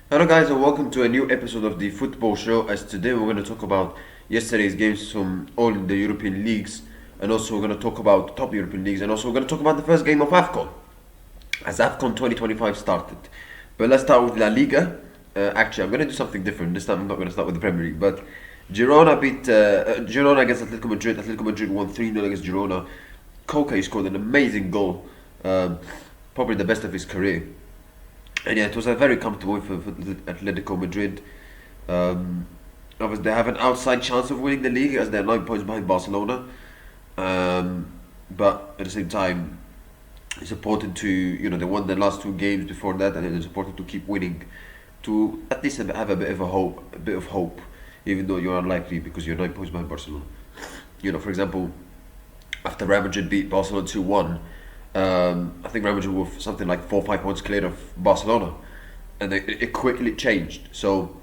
Hello, guys, and welcome to a new episode of the Football Show. As today we're going to talk about yesterday's games from all the European leagues, and also we're going to talk about top European leagues, and also we're going to talk about the first game of AFCON as AFCON 2025 started. But let's start with La Liga. Actually, I'm going to do something different this time. I'm not going to start with the Premier League, but Girona beat Girona against Atletico Madrid. Atletico Madrid won 3-0 against Girona. Koke scored an amazing goal, probably the best of his career. And yeah, it was a very comfortable win for Atletico Madrid. Obviously, they have an outside chance of winning the league as they're 9 points behind Barcelona. But at the same time, it's important to, they won the last two games before that, and it's important to keep winning to at least have a bit of hope, even though you're unlikely because you're 9 points behind Barcelona. For example, after Real Madrid beat Barcelona 2-1, I think Real Madrid were something like 4 or 5 points clear of Barcelona, and it quickly changed. So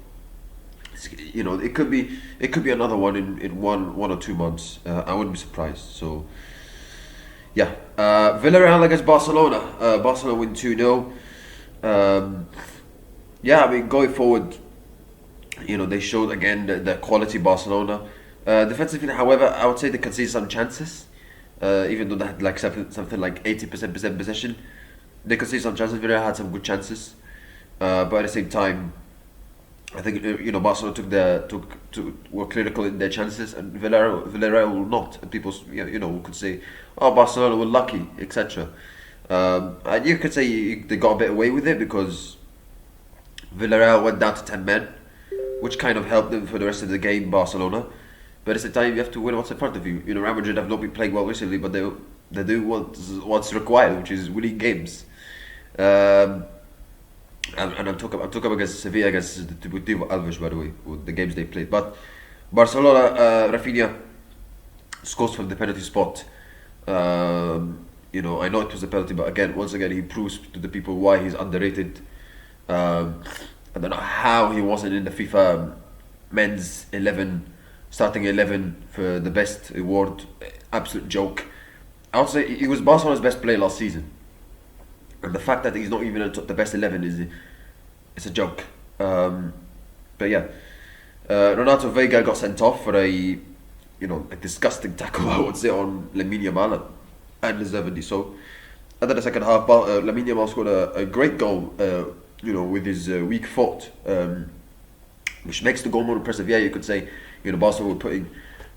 it could be another one in 1 or 2 months. I wouldn't be surprised. So yeah, Villarreal against Barcelona. Barcelona win 2-0. Yeah, I mean going forward, they showed again the quality Barcelona. Defensively, however, I would say they conceded some chances. Even though they had like something like 80% possession, they could see some chances. Villarreal had some good chances, but at the same time, I think Barcelona were critical in their chances, and Villarreal will not. And people could say, "Oh, Barcelona were lucky," etc. And you could say they got a bit away with it because Villarreal went down to 10 men, which kind of helped them for the rest of the game. Barcelona. But at the time, you have to win what's in front of you. Real Madrid have not been playing well recently, but they do what's required, which is winning games. And I'm talking against Sevilla, against Deportivo Alves, by the way, with the games they played. But Barcelona, Rafinha scores from the penalty spot. I know it was a penalty, but once again, he proves to the people why he's underrated. I don't know how he wasn't in the FIFA men's 11. Starting 11 for the best award, absolute joke. I would say he was Barcelona's best player last season, and the fact that he's not even at the best 11 it's a joke. But yeah, Renato Vega got sent off for a disgusting tackle, I would say, on Lamine Yamal, and deservedly so. And then the second half, Lamine Yamal scored a great goal, with his weak foot, which makes the goal more impressive. Yeah, you could say. Barcelona were putting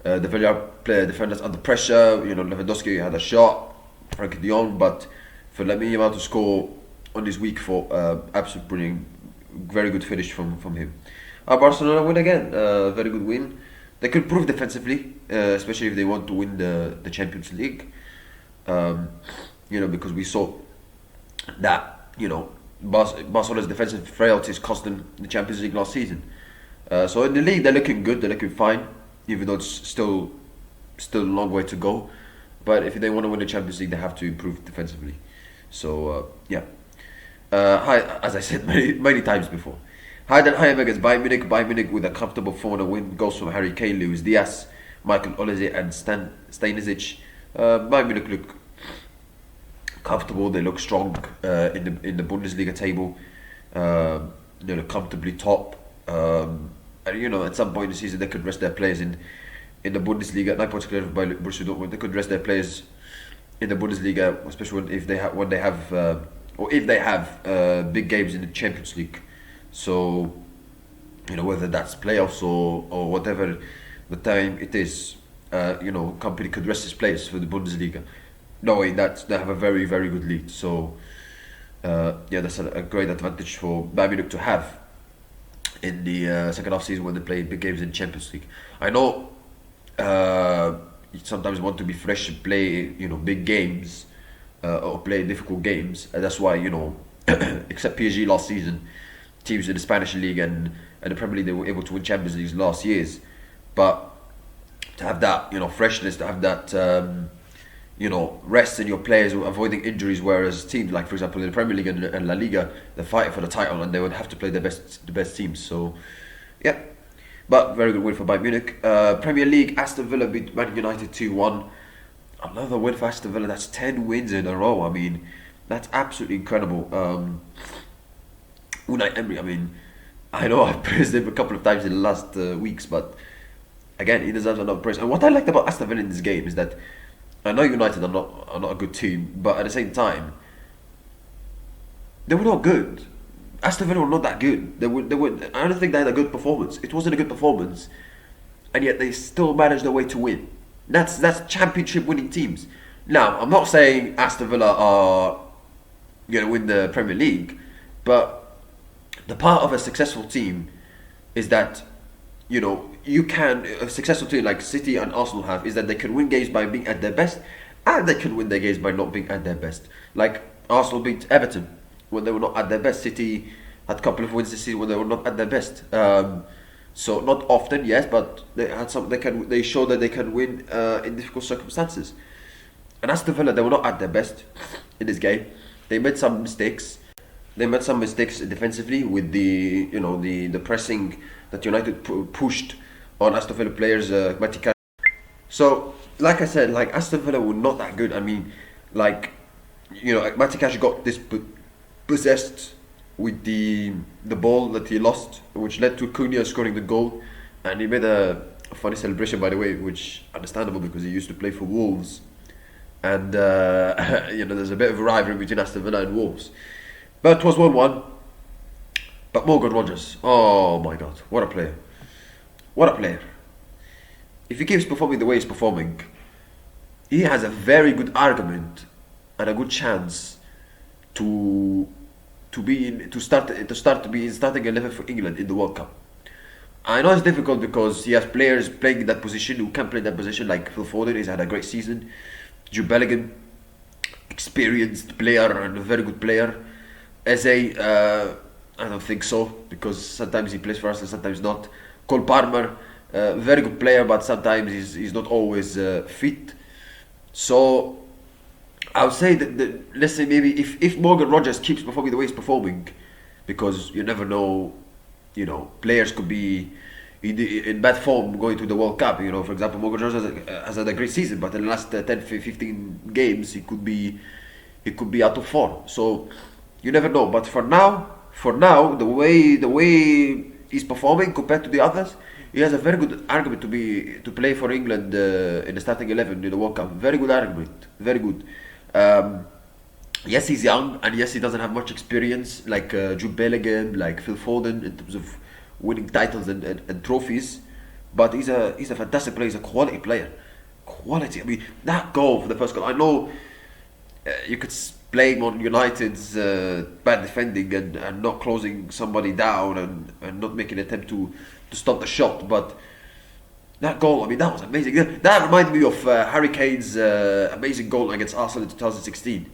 the Villarreal defenders under pressure. Lewandowski had a shot, Frankie de Jong, but for Lamine Yamal to score on his weak foot, absolute brilliant, very good finish from him. Barcelona win again, very good win. They could improve defensively, especially if they want to win the Champions League. Because we saw that Barcelona's defensive frailties cost them the Champions League last season. So in the league, they're looking good. They're looking fine, even though it's still a long way to go. But if they want to win the Champions League, they have to improve defensively. So yeah. As I said many times before, Heidenheim against Bayern Munich. Bayern Munich with a comfortable 4-0 win. Goals from Harry Kane, Luis Diaz, Michael Olise, and Stanisic. Bayern Munich look comfortable. They look strong in the Bundesliga table. They look comfortably top. At some point in the season, they could rest their players in the Bundesliga. 9 points clear by Borussia Dortmund. They could rest their players in the Bundesliga, especially if they have big games in the Champions League. So, whether that's playoffs or whatever the time it is, company could rest his players for the Bundesliga, knowing that they have a very, very good lead. So, that's a great advantage for Bayern Munich to have in the second half season when they play big games in Champions League. I know you sometimes want to be fresh and play big games or play difficult games, and that's why except PSG last season, teams in the Spanish league and the Premier League, they were able to win Champions Leagues last years. But to have that freshness, to have that rest in your players, avoiding injuries, whereas teams like, for example, in the Premier League and La Liga, they're fighting for the title and they would have to play the best teams. So, yeah. But very good win for Bayern Munich. Premier League, Aston Villa beat Man United 2-1. Another win for Aston Villa. That's 10 wins in a row. I mean, that's absolutely incredible. Unai Emery, I mean, I know I've praised him a couple of times in the last weeks, but again, he deserves another praise. And what I liked about Aston Villa in this game is that I know United are not a good team, but at the same time, they were not good. Aston Villa were not that good. They were. I don't think they had a good performance. It wasn't a good performance, and yet they still managed their way to win. That's championship winning teams. Now, I'm not saying Aston Villa are going to win the Premier League, but the part of a successful team is that you can a successful team like City and Arsenal have is that they can win games by being at their best, and they can win their games by not being at their best. Like Arsenal beat Everton when they were not at their best. City had a couple of wins this season when they were not at their best. So not often, yes, but they had some. They showed that they can win in difficult circumstances. And Aston Villa, they were not at their best in this game. They made some mistakes. They made some mistakes defensively with the pressing that United pushed on Aston Villa players. Matty. So, like I said, like Aston Villa were not that good. I mean, like Matty got this possessed with the ball that he lost, which led to Cunha scoring the goal, and he made a funny celebration, by the way, which understandable because he used to play for Wolves, and there's a bit of a rivalry between Aston Villa and Wolves, but it was 1-1. But Morgan Rogers, oh my God, what a player! What a player! If he keeps performing the way he's performing, he has a very good argument and a good chance to start to be in starting 11 for England in the World Cup. I know it's difficult because he has players playing in that position who can play in that position, like Phil Foden. He's had a great season. Jude Bellingham, experienced player and a very good player. Eze, I don't think so because sometimes he plays for us and sometimes not. Cole Palmer, very good player, but sometimes he's not always fit. So I would say that let's say maybe if Morgan Rogers keeps performing the way he's performing, because you never know, players could be in bad form going to the World Cup. For example, Morgan Rogers has had a great season, but in the last 10, 15 games he could be out of form. So you never know. But for now, the way he's performing compared to the others, he has a very good argument to play for England in the starting 11 in the World Cup. Very good argument, very good. Yes, he's young, and yes, he doesn't have much experience like Jude Bellingham, like Phil Foden in terms of winning titles and trophies. But he's a fantastic player. He's a quality player. Quality. I mean, that goal for the first goal. I know you could blame on United's bad defending and not closing somebody down and not making an attempt to stop the shot, but that goal, I mean, that was amazing. That reminded me of Harry Kane's amazing goal against Arsenal in 2016,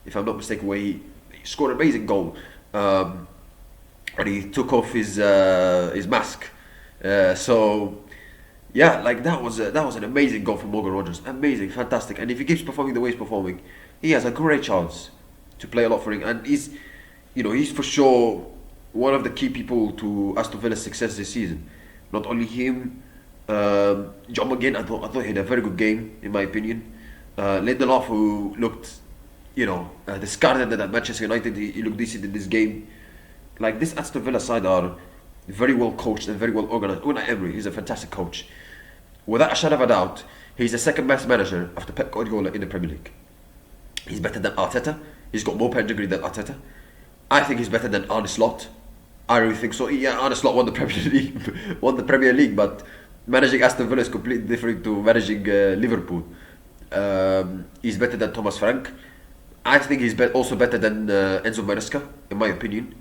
if I'm not mistaken, where he scored an amazing goal, and he took off his mask. So yeah, like that was an amazing goal from Morgan Rogers. Amazing, fantastic. And if he keeps performing the way he's performing, he has a great chance to play a lot for England. And he's for sure one of the key people to Aston Villa's success this season. Not only him. John McGinn, I thought he had a very good game in my opinion. Lindelof, who looked, discarded at Manchester United, he looked decent in this game. Like this Aston Villa side are very well coached and very well organised. Unai Emery is a fantastic coach. Without a shadow of a doubt, he's the second best manager after Pep Guardiola in the Premier League. He's better than Arteta. He's got more pedigree than Arteta. I think he's better than Arne Slot. I really think so. Yeah, Arne Slot won the Premier League, but managing Aston Villa is completely different to managing Liverpool. He's better than Thomas Frank. I think he's also better than Enzo Maresca, in my opinion.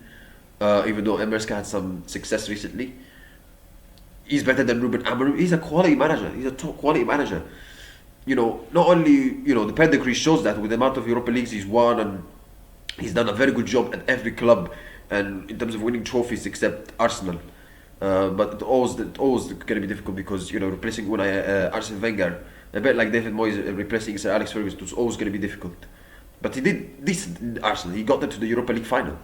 Even though Maresca had some success recently. He's better than Ruben Amorim. He's a quality manager. He's a top quality manager. Not only, the pedigree shows that with the amount of Europa Leagues he's won, and he's done a very good job at every club and in terms of winning trophies except Arsenal. But it's always going to be difficult because replacing Arsene Wenger, a bit like David Moyes replacing Sir Alex Ferguson, was always going to be difficult. But he did decent in Arsenal. He got them to the Europa League final.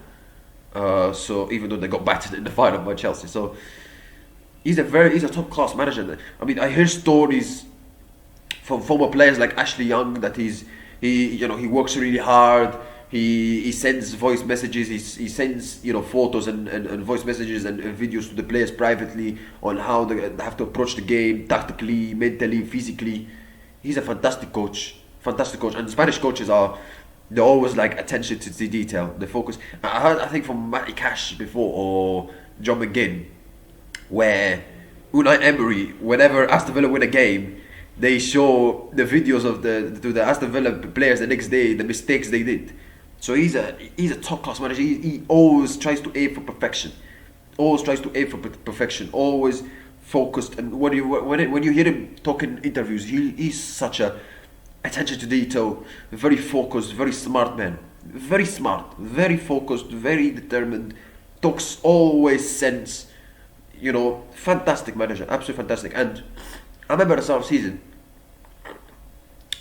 So even though they got battered in the final by Chelsea, so he's a top class manager. I mean, I hear stories from former players like Ashley Young that he works really hard. He sends voice messages. He sends photos and voice messages and videos to the players privately on how they have to approach the game tactically, mentally, physically. He's a fantastic coach. Fantastic coach. And the Spanish coaches are, they're always like attention to the detail. They focus. I heard, I think, from Matty Cash before or John McGinn, where Unai Emery, whenever Aston Villa win a game, they show the videos of the Aston Villa players the next day, the mistakes they did. So he's a top class manager. He always tries to aim for perfection. Always tries to aim for perfection. Always focused. And when you hear him talk in interviews, he's such a attention to detail, very focused, very smart man. Very smart, very focused, very determined. Talks always sense. Fantastic manager, absolutely fantastic. And I remember the start of the season.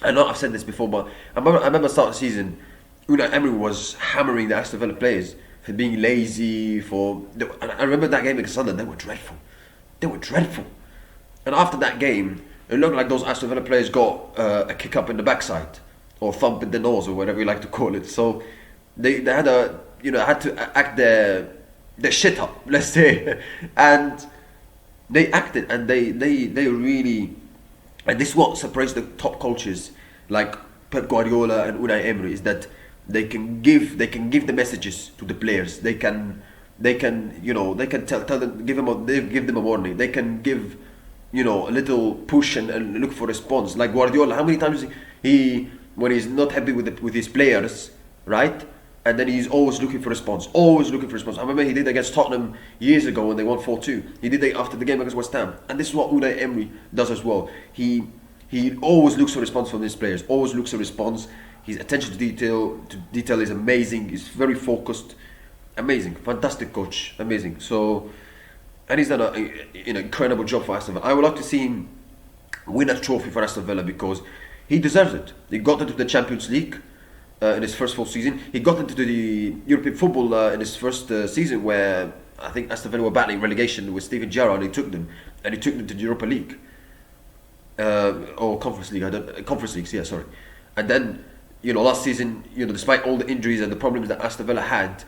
I know I've said this before, but I remember the start of the season. Unai Emery was hammering the Aston Villa players for being lazy. And I remember that game against Sunderland. They were dreadful. They were dreadful. And after that game, it looked like those Aston Villa players got a kick up in the backside, or thump in the nose, or whatever you like to call it. So they had had to act their shit up, let's say, and they acted, and they really, and this is what separates the top coaches like Pep Guardiola and Unai Emery, is that they can give the messages to the players. They can tell them, give them a warning. They can give a little push and look for response. Like Guardiola, how many times he when he's not happy with his players, right? And then he's always looking for response. Always looking for response. I remember he did against Tottenham years ago when they won 4-2. He did that after the game against West Ham. And this is what Unai Emery does as well. He always looks for response from his players. Always looks for response. His attention to detail is amazing. He's very focused. Amazing. Fantastic coach. Amazing. So, and he's done an incredible job for Aston Villa. I would like to see him win a trophy for Aston Villa because he deserves it. He got into the Champions League in his first full season. He got into the European football in his first season, where I think Aston Villa were battling relegation with Steven Gerrard, and he took them to the Europa League or Conference League. Conference Leagues, yeah, sorry. And then last season, despite all the injuries and the problems that Aston Villa had,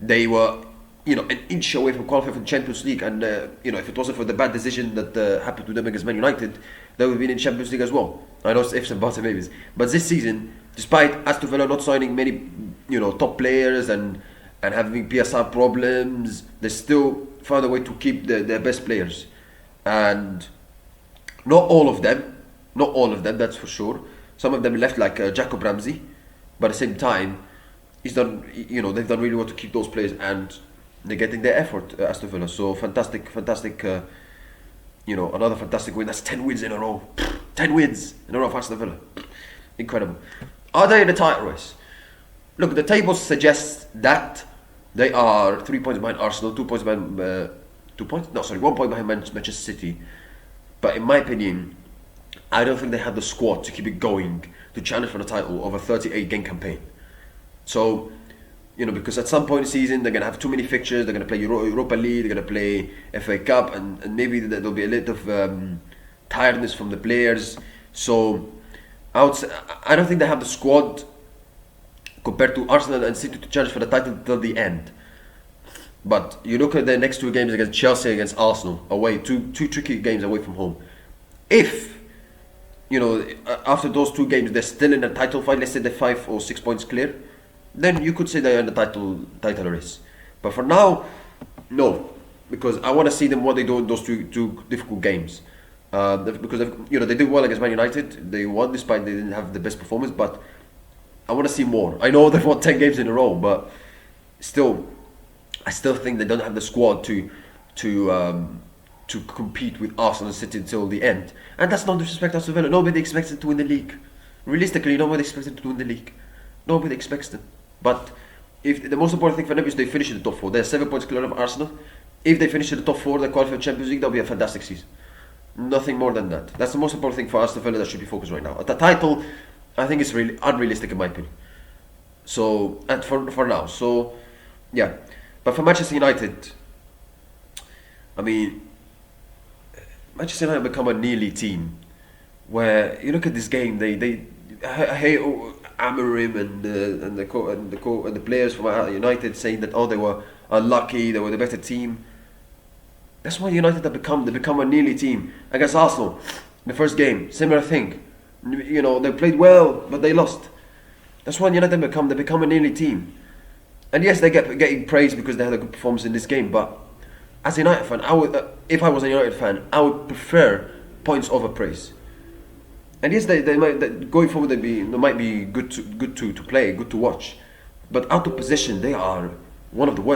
they were an inch away from qualifying for the Champions League. And if it wasn't for the bad decision that happened to them against Man United, they would have been in Champions League as well. I know it's ifs and buts and maybes, but this season, despite Aston Villa not signing many top players and having PSR problems, they still found a way to keep their best players. And not all of them, that's for sure. Some of them left, like Jacob Ramsey, but at the same time, they've done really well to keep those players, and they're getting their effort, Aston Villa. So fantastic, another fantastic win. That's 10 wins in a row. 10 wins in a row for Aston Villa. Incredible. Are they in the title race? Look, the table suggests that they are 3 points behind Arsenal, 2 points behind 1 point behind Manchester City. But in my opinion, I don't think they have the squad to keep it going to challenge for the title of a 38-game campaign. So, because at some point in the season they're going to have too many fixtures. They're going to play Europa League, they're going to play FA Cup, and maybe there'll be a little of tiredness from the players. So I would say, I don't think they have the squad compared to Arsenal and City to challenge for the title till the end. But you look at the next two games against Chelsea, against Arsenal, away, two tricky games away from home. If after those two games they're still in the title fight, let's say they're 5 or 6 points clear, then you could say they're in the title race. But for now, no, because I want to see them what they do in those two difficult games. Because they did well against Man United. They won despite they didn't have the best performance, but I want to see more. I know they've won 10 games in a row, but still, I still think they don't have the squad to compete with Arsenal and City until the end. And that's not disrespect to Aston Villa. Nobody expects them to win the league. Realistically, nobody expects them to win the league. Nobody expects them. But if the most important thing for them is they finish in the top 4. They're 7 points clear of Arsenal. If they finish in the top 4, they qualify for Champions League, that'll be a fantastic season. Nothing more than that. That's the most important thing for Aston Villa that should be focused right now. The title, I think, is really unrealistic in my opinion. So, and for now. So, yeah. But for Manchester United, I mean, Manchester United become a nearly team where you look at this game. Amorim and the players from United saying that they were unlucky, they were the better team. That's why United they become a nearly team against Arsenal. The first game, similar thing. They played well, but they lost. That's why United they become a nearly team. And yes, they getting praised because they had a good performance in this game. But as a United fan, if I was a United fan, I would prefer points over praise. And yes, they might going forward they might be good to play, good to watch. But out of position, they are one of the worst.